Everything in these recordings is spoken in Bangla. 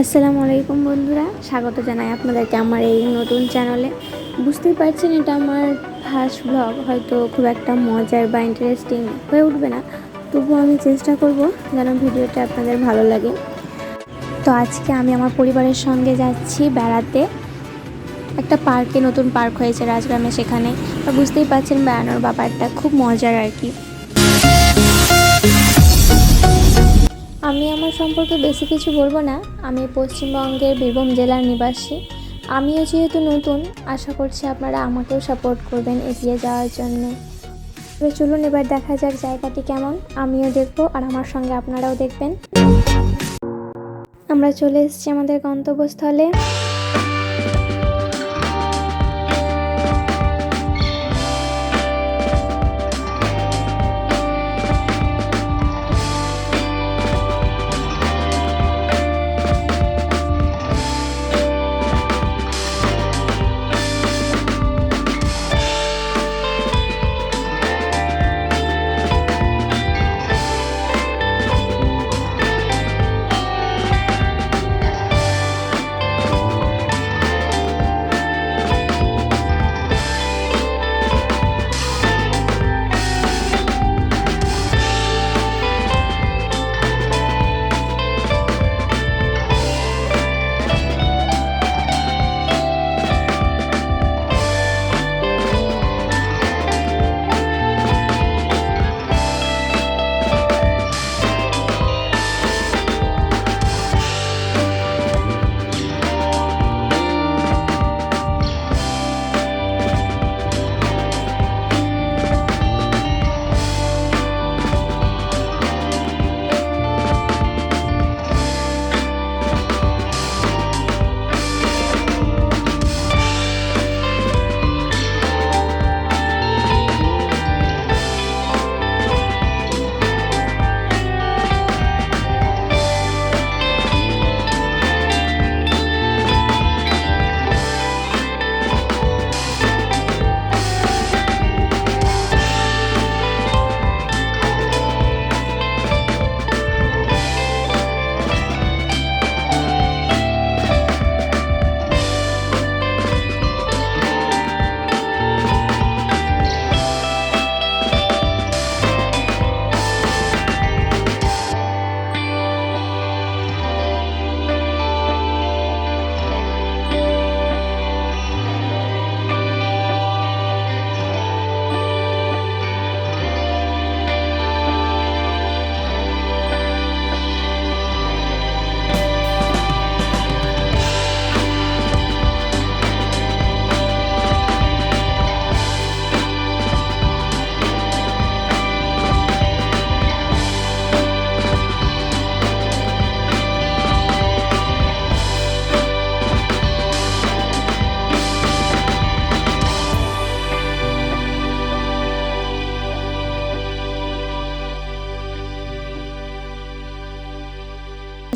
আসসালামু আলাইকুম বন্ধুরা, স্বাগত জানাই আপনাদেরকে আমার এই নতুন চ্যানেলে। বুঝতেই পারছেন এটা আমার ফার্স্ট ব্লগ, হয়তো খুব একটা মজার বা ইন্টারেস্টিং হয়ে উঠবে না, তবুও আমি চেষ্টা করব যেন ভিডিওটা আপনাদের ভালো লাগে। তো আজকে আমি আমার পরিবারের সঙ্গে যাচ্ছি বেড়াতে একটা পার্কে। নতুন পার্ক হয়েছে রাজগ্রামে, সেখানে বুঝতেই পারছেন বেড়ানোর ব্যাপারটা খুব মজার আর কি। আমি আমার সম্পর্কে বেশি কিছু বলবো না। আমি পশ্চিমবঙ্গের বীরভূম জেলার নিবাসী। আমিও যেহেতু নতুন, আশা করছি আপনারা আমাকেও সাপোর্ট করবেন এগিয়ে যাওয়ার জন্যে। তবে চলুন এবার দেখা যাক জায়গাটি কেমন। আমিও দেখবো আর আমার সঙ্গে আপনারাও দেখবেন। আমরা চলে এসেছি আমাদের গন্তব্যস্থলে।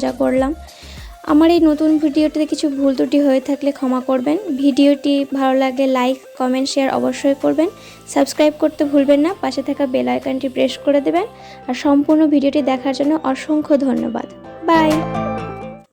মজা করলাম। আমার এই নতুন ভিডিওটিতে কিছু ভুল ত্রুটি হয়ে থাকলে ক্ষমা করবেন। ভিডিওটি ভালো লাগলে লাইক, কমেন্ট, শেয়ার অবশ্যই করবেন। সাবস্ক্রাইব করতে ভুলবেন না, পাশে থাকা বেল আইকনটি প্রেস করে দেবেন। আর সম্পূর্ণ ভিডিওটি দেখার জন্য অসংখ্য ধন্যবাদ। বাই।